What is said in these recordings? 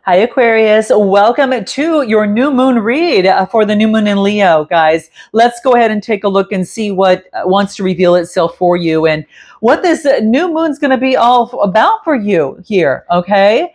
Hi, Aquarius. Welcome to your new moon read for the new moon in Leo, guys. Let's go ahead and take a look and see what wants to reveal itself for you and what this new moon's going to be all about for you here, okay?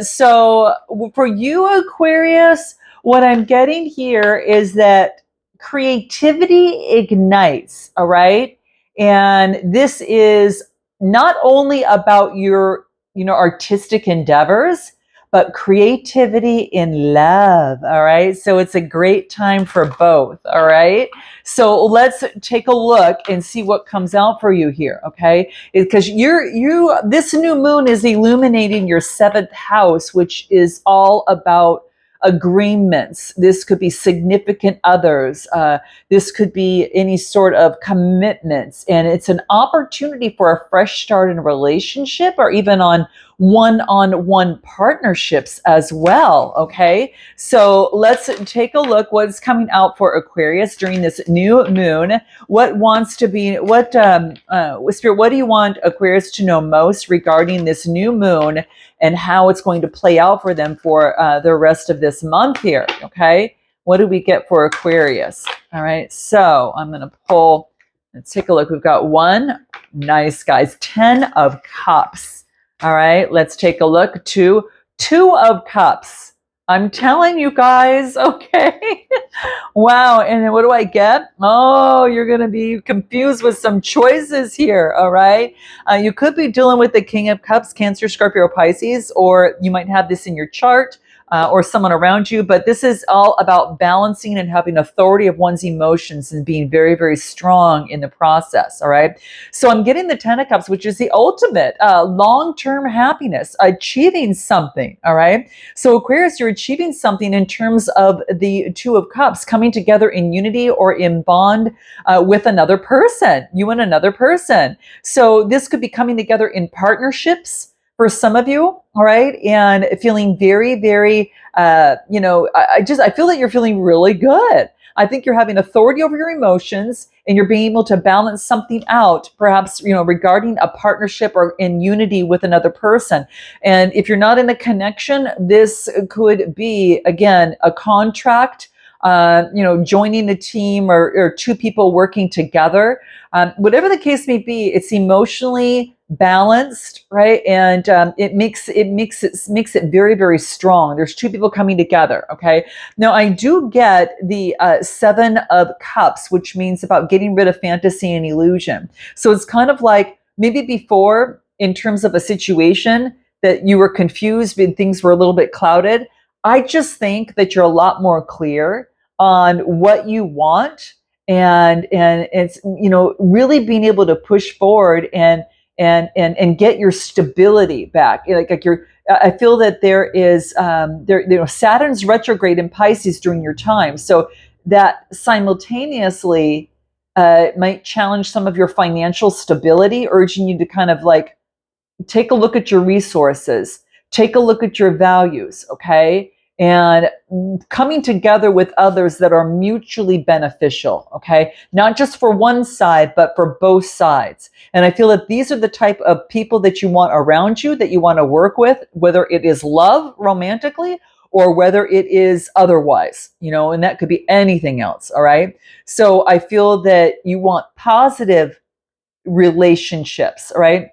So for you, Aquarius, what I'm getting here is that creativity ignites, all right? And this is not only about your, artistic endeavors, but creativity in love. All right. So it's a great time for both. All right. So let's take a look and see what comes out for you here. Okay. Because this new moon is illuminating your seventh house, which is all about agreements. This could be significant others. This could be any sort of commitments. And it's an opportunity for a fresh start in a relationship or even on one-on-one partnerships as well. Okay, so let's take a look what's coming out for Aquarius during this new moon. What wants to be Spirit, what do you want Aquarius to know most regarding this new moon and how it's going to play out for them for the rest of this month here? Okay, what do we get for Aquarius? All right, so I'm going to pull. Let's take a look. We've got one. Nice, guys. 10 of Cups. All right, let's take a look. Two of Cups. I'm telling you guys, okay? Wow, and then what do I get? Oh, you're going to be confused with some choices here, all right? You could be dealing with the King of Cups, Cancer, Scorpio, Pisces, or you might have this in your chart. Or someone around you, but this is all about balancing and having authority of one's emotions and being very, very strong in the process. All right. So I'm getting the 10 of Cups, which is the ultimate long-term happiness, achieving something. All right. So Aquarius, you're achieving something in terms of the 2 of Cups coming together in unity or in bond with another person, you and another person. So this could be coming together in partnerships for some of you, all right, and feeling very, very, I feel that you're feeling really good. I think you're having authority over your emotions and you're being able to balance something out, perhaps, regarding a partnership or in unity with another person. And if you're not in a connection, this could be, again, a contract, joining the team or 2 people working together. Whatever the case may be, it's emotionally balanced, right? And it makes it very, very strong. There's 2 people coming together. Okay. Now I do get the 7 of Cups, which means about getting rid of fantasy and illusion. So it's kind of like maybe before, in terms of a situation that you were confused and things were a little bit clouded. I just think that you're a lot more clear on what you want, and it's really being able to push forward and get your stability back. I feel that there is Saturn's retrograde in Pisces during your time, so that simultaneously might challenge some of your financial stability, urging you to kind of like take a look at your resources, take a look at your values, okay? And coming together with others that are mutually beneficial, okay? Not just for one side, but for both sides. And I feel that these are the type of people that you want around you, that you want to work with, whether it is love romantically or whether it is otherwise, and that could be anything else, all right? So I feel that you want positive relationships, all right?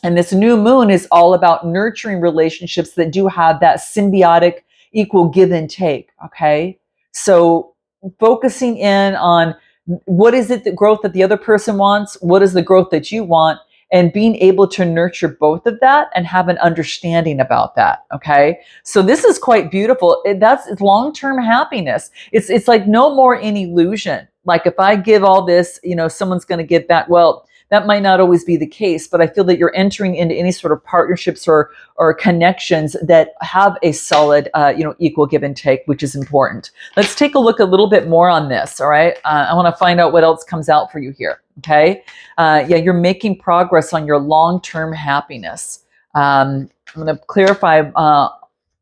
And this new moon is all about nurturing relationships that do have that symbiotic, equal give and take. Okay. So focusing in on what is it, the growth that the other person wants? What is the growth that you want? And being able to nurture both of that and have an understanding about that. Okay. So this is quite beautiful. That's long-term happiness. It's like no more an illusion. Like if I give all this, someone's going to give back. Well, that might not always be the case, but I feel that you're entering into any sort of partnerships or connections that have a solid, equal give and take, which is important. Let's take a look a little bit more on this. All right. I want to find out what else comes out for you here. Okay. You're making progress on your long-term happiness. I'm going to clarify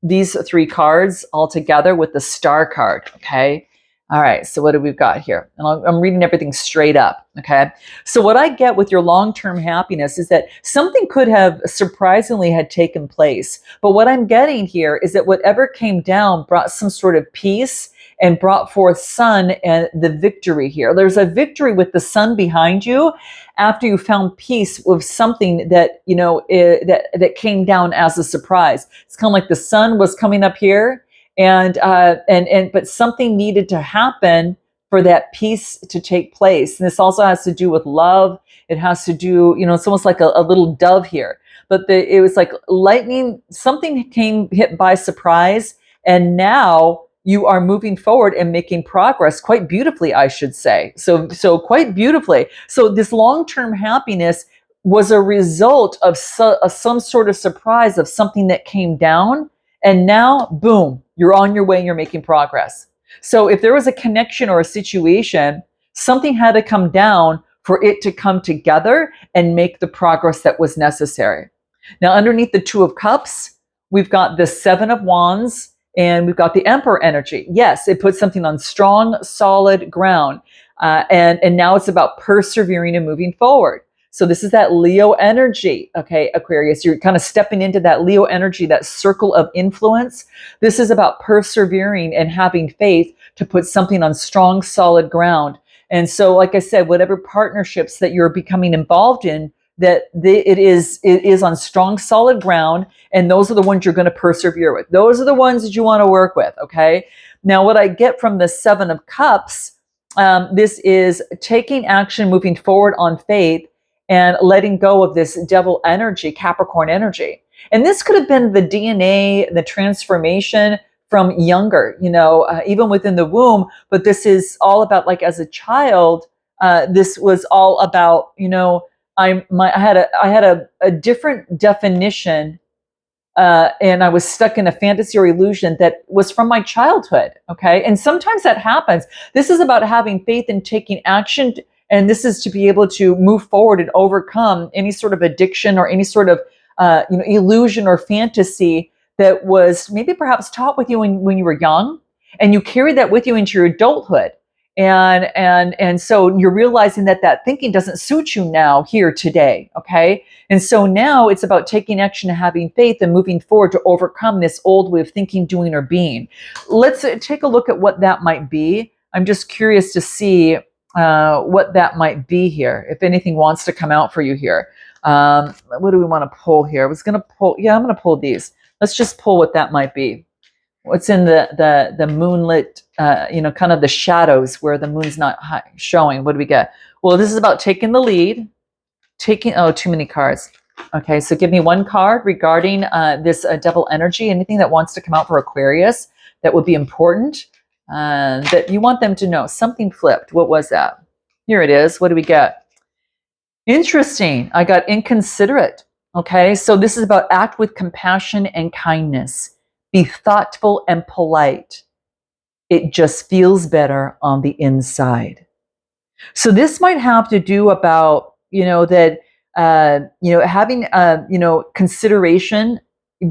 these 3 cards all together with the Star card. Okay. All right, so what do we've got here? And I'm reading everything straight up, okay? So what I get with your long-term happiness is that something could have surprisingly had taken place. But what I'm getting here is that whatever came down brought some sort of peace and brought forth sun and the victory here. There's a victory with the sun behind you after you found peace with something that, that came down as a surprise. It's kind of like the sun was coming up here, but something needed to happen for that peace to take place. And this also has to do with love. It has to do, it's almost like a little dove here. But it was like lightning, something came hit by surprise, and now you are moving forward and making progress quite beautifully, I should say. So quite beautifully. So this long-term happiness was a result of some sort of surprise of something that came down. And now, boom, you're on your way and you're making progress. So if there was a connection or a situation, something had to come down for it to come together and make the progress that was necessary. Now, underneath the Two of Cups, we've got the Seven of Wands and we've got the Emperor energy. Yes, it puts something on strong, solid ground. And now it's about persevering and moving forward. So this is that Leo energy, okay, Aquarius. You're kind of stepping into that Leo energy, that circle of influence. This is about persevering and having faith to put something on strong, solid ground. And so, like I said, whatever partnerships that you're becoming involved in, it is on strong, solid ground, and those are the ones you're going to persevere with. Those are the ones that you want to work with, okay? Now, what I get from the Seven of Cups, this is taking action, moving forward on faith, and letting go of this devil energy, Capricorn energy. And this could have been the DNA, the transformation from younger, even within the womb. But this is all about, like, as a child, this was all about, I had a different definition, and I was stuck in a fantasy or illusion that was from my childhood. Okay, and sometimes that happens. This is about having faith and taking action. And this is to be able to move forward and overcome any sort of addiction or any sort of illusion or fantasy that was maybe perhaps taught with you when you were young, and you carried that with you into your adulthood. And so you're realizing that thinking doesn't suit you now here today, okay? And so now it's about taking action and having faith and moving forward to overcome this old way of thinking, doing, or being. Let's take a look at what that might be. I'm just curious to see what that might be here, if anything wants to come out for you here. What do we want to pull here? I was going to pull, I'm going to pull these. Let's just pull what that might be. What's in the moonlit, kind of the shadows where the moon's not showing. What do we get? Well, this is about taking the lead, too many cards. Okay, so give me one card regarding this devil energy, anything that wants to come out for Aquarius that would be important. That you want them to know. Something flipped. What was that? Here it is. What do we get? Interesting. I got inconsiderate. Okay, so this is about act with compassion and kindness. Be thoughtful and polite. It just feels better on the inside. So this might have to do about, having, consideration,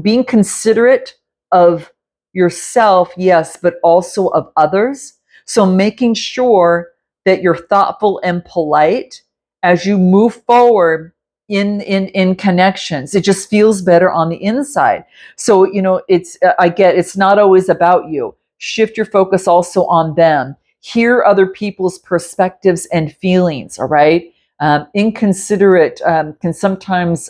being considerate of yourself, yes, but also of others. So making sure that you're thoughtful and polite as you move forward in connections. It just feels better on the inside. So, it's not always about you. Shift your focus also on them. Hear other people's perspectives and feelings, all right? Inconsiderate can sometimes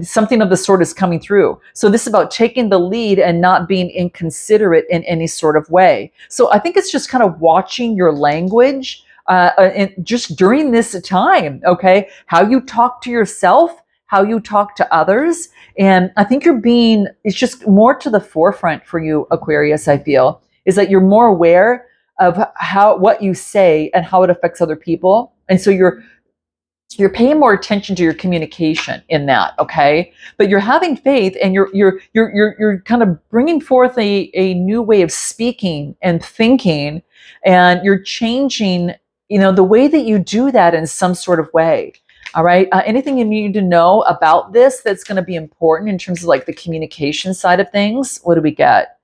something of the sort is coming through. So this is about taking the lead and not being inconsiderate in any sort of way. So I think it's just kind of watching your language and just during this time, okay? How you talk to yourself, how you talk to others. And I think it's just more to the forefront for you, Aquarius, I feel, is that you're more aware of what you say and how it affects other people. And so you're paying more attention to your communication in that, okay? But you're having faith, and you're kind of bringing forth a new way of speaking and thinking, and you're changing, the way that you do that in some sort of way. All right. Anything you need to know about this that's going to be important in terms of like the communication side of things? What do we get?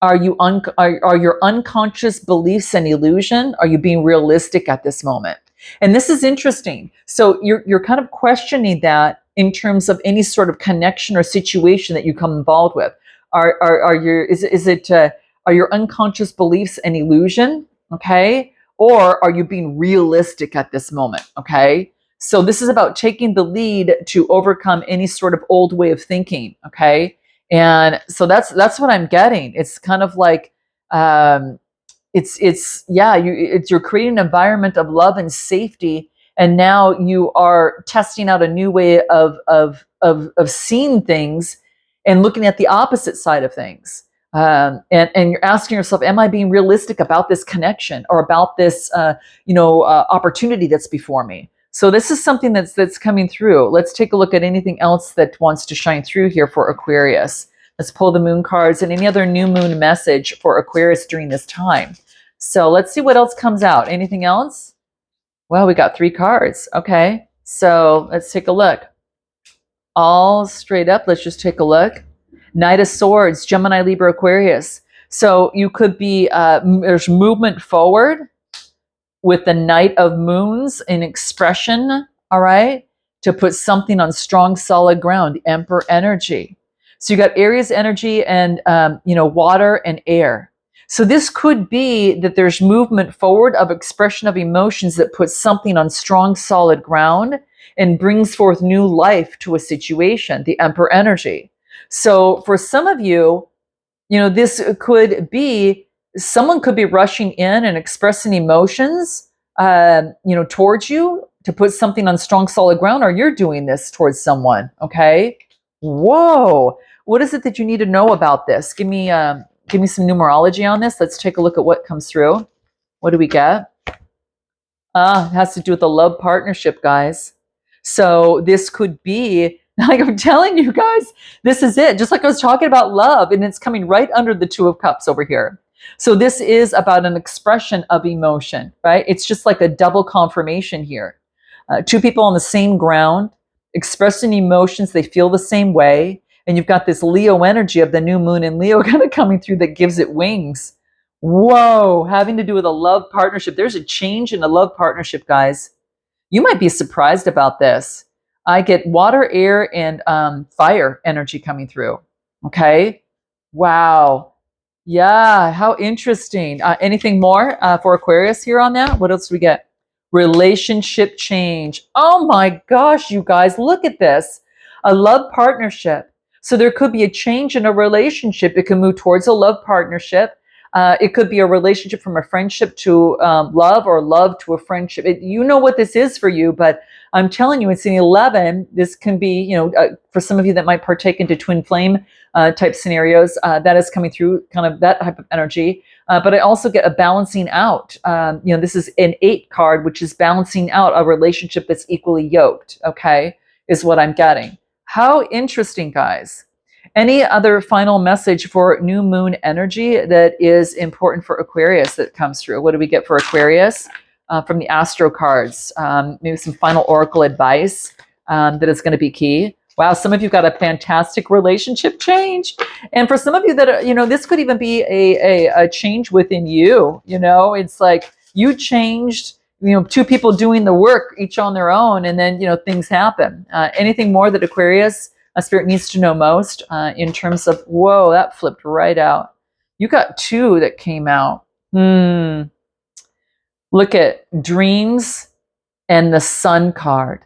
Are your unconscious beliefs an illusion? Are you being realistic at this moment? And this is interesting. So you're kind of questioning that in terms of any sort of connection or situation that you come involved with. Are your is it are your unconscious beliefs an illusion? Okay, or are you being realistic at this moment? Okay, so this is about taking the lead to overcome any sort of old way of thinking. Okay, and so that's what I'm getting. It's kind of like it's yeah, you're creating an environment of love and safety, and now you are testing out a new way of seeing things and looking at the opposite side of things. And you're asking yourself, am I being realistic about this connection or about this opportunity that's before me? So this is something that's coming through. Let's take a look at anything else that wants to shine through here for Aquarius. Let's pull the moon cards and any other new moon message for Aquarius during this time. So let's see what else comes out. Anything else? Well, we got 3 cards. Okay, so let's take a look. All straight up, let's just take a look. Knight of Swords, Gemini, Libra, Aquarius. So you could be, there's movement forward with the Knight of Moons in expression, all right, to put something on strong, solid ground, the Emperor energy. So you got Aries energy and, water and air. So this could be that there's movement forward of expression of emotions that puts something on strong, solid ground and brings forth new life to a situation, the Emperor energy. So for some of you, this could be, someone could be rushing in and expressing emotions, towards you to put something on strong, solid ground, or you're doing this towards someone. Okay. Whoa. What is it that you need to know about this? Give me some numerology on this. Let's take a look at what comes through. What do we get? It has to do with the love partnership, guys. So this could be, like I'm telling you guys, this is it. Just like I was talking about love, and it's coming right under the 2 of Cups over here. So this is about an expression of emotion, right? It's just like a double confirmation here. 2 people on the same ground, expressing emotions, they feel the same way. And you've got this Leo energy of the new moon in Leo kind of coming through that gives it wings. Whoa, having to do with a love partnership. There's a change in a love partnership, guys. You might be surprised about this. I get water, air, and fire energy coming through. Okay. Wow. Yeah. How interesting. Anything more for Aquarius here on that? What else do we get? Relationship change. Oh my gosh, you guys, look at this. A love partnership. So there could be a change in a relationship. It can move towards a love partnership. It could be a relationship from a friendship to love, or love to a friendship. You know what this is for you, but I'm telling you, it's in 11. This can be, for some of you that might partake into twin flame type scenarios, that is coming through, kind of that type of energy. But I also get a balancing out. This is an 8 card, which is balancing out a relationship that's equally yoked, okay, is what I'm getting. How interesting, guys. Any other final message for new moon energy that is important for Aquarius that comes through? What do we get for Aquarius from the Astro cards? Maybe some final oracle advice that is going to be key. Wow, some of you got a fantastic relationship change. And for some of you that are, this could even be a change within you. It's like you changed, 2 people doing the work, each on their own, and then, things happen. Anything more that Aquarius Spirit needs to know most in terms of, whoa, that flipped right out. You got 2 that came out. Look at dreams and the sun card.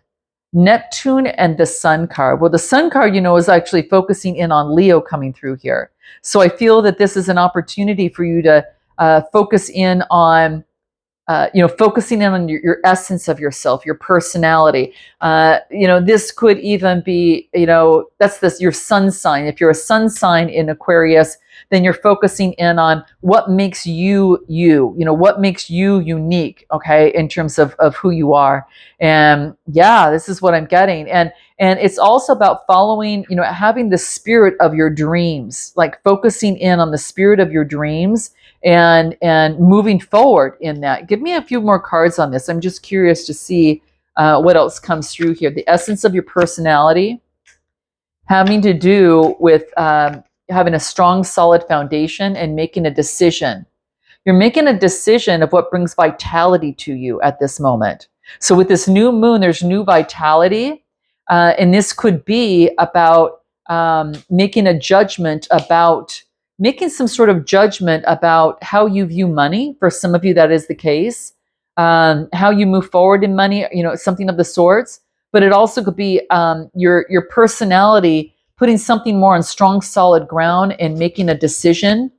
Neptune and the sun card. Well, the sun card, is actually focusing in on Leo coming through here. So I feel that this is an opportunity for you to focus in on focusing in on your essence of yourself, your personality. This could even be, that's your sun sign. If you're a sun sign in Aquarius, then you're focusing in on what makes you, what makes you unique, okay, in terms of who you are. And yeah, this is what I'm getting. And it's also about following, having the spirit of your dreams, like focusing in on the spirit of your dreams and moving forward in that. Give me a few more cards on this. I'm just curious to see what else comes through here. The essence of your personality, having to do with having a strong, solid foundation and making a decision. You're making a decision of what brings vitality to you at this moment. So with this new moon, there's new vitality. And this could be about making a judgment about, making some sort of judgment about how you view money. For some of you, that is the case. How you move forward in money, something of the sorts. But it also could be your personality, putting something more on strong, solid ground and making a decision.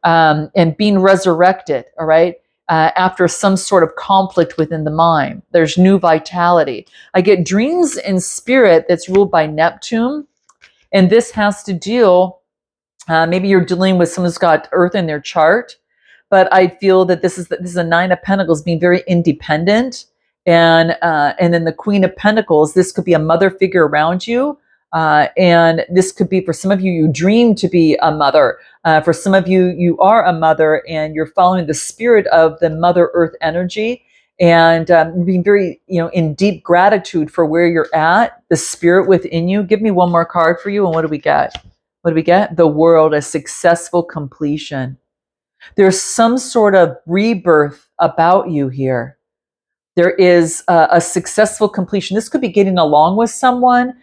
And being resurrected, all right, after some sort of conflict within the mind. There's new vitality. I get dreams in spirit that's ruled by Neptune, and this has to deal, maybe you're dealing with someone who's got Earth in their chart, but I feel that this is a Nine of Pentacles, being very independent, and then the Queen of Pentacles. This could be a mother figure around you. And this could be, for some of you, you dream to be a mother. For some of you, you are a mother and you're following the spirit of the Mother Earth energy, and being very, in deep gratitude for where you're at, the spirit within you. Give me one more card for you. And what do we get? What do we get? The World, a successful completion. There's some sort of rebirth about you here. There is a successful completion. This could be getting along with someone.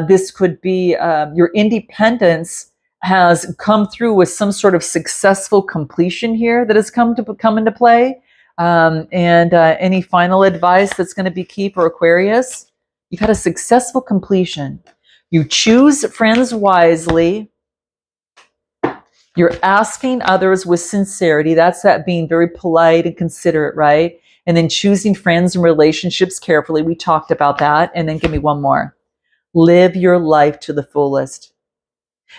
This could be your independence has come through with some sort of successful completion here that has come into play. And any final advice that's going to be key for Aquarius? You've had a successful completion. You choose friends wisely. You're asking others with sincerity. That's that being very polite and considerate, right? And then choosing friends and relationships carefully. We talked about that. And then give me one more. Live your life to the fullest.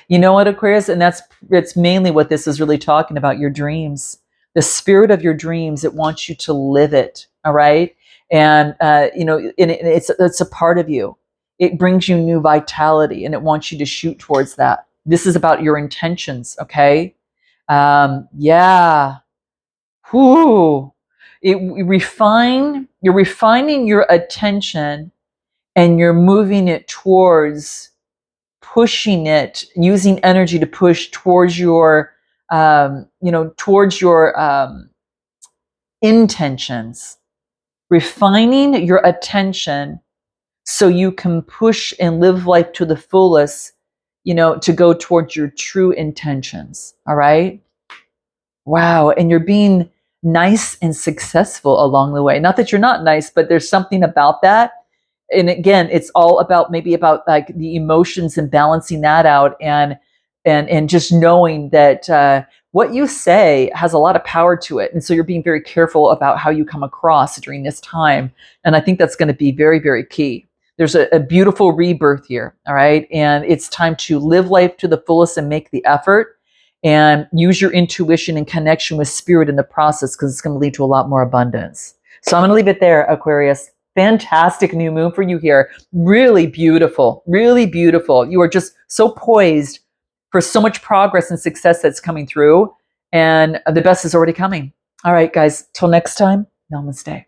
You know what, Aquarius? And it's mainly what this is really talking about, your dreams. The spirit of your dreams, it wants you to live it, all right? And, it's a part of you. It brings you new vitality, and it wants you to shoot towards that. This is about your intentions, okay? Yeah. Whew. You're refining your attention, and you're moving it towards pushing it, using energy to push towards your, intentions, refining your attention so you can push and live life to the fullest, to go towards your true intentions. All right. Wow. And you're being nice and successful along the way. Not that you're not nice, but there's something about that. And again, it's all about like the emotions and balancing that out, and just knowing that what you say has a lot of power to it. And so you're being very careful about how you come across during this time. And I think that's going to be very, very key. There's a beautiful rebirth here. All right. And it's time to live life to the fullest and make the effort, and use your intuition and connection with spirit in the process, because it's going to lead to a lot more abundance. So I'm going to leave it there, Aquarius. Fantastic new moon for you here. Really beautiful, really beautiful. You are just so poised for so much progress and success that's coming through, and the best is already coming. All right, guys, till next time, namaste.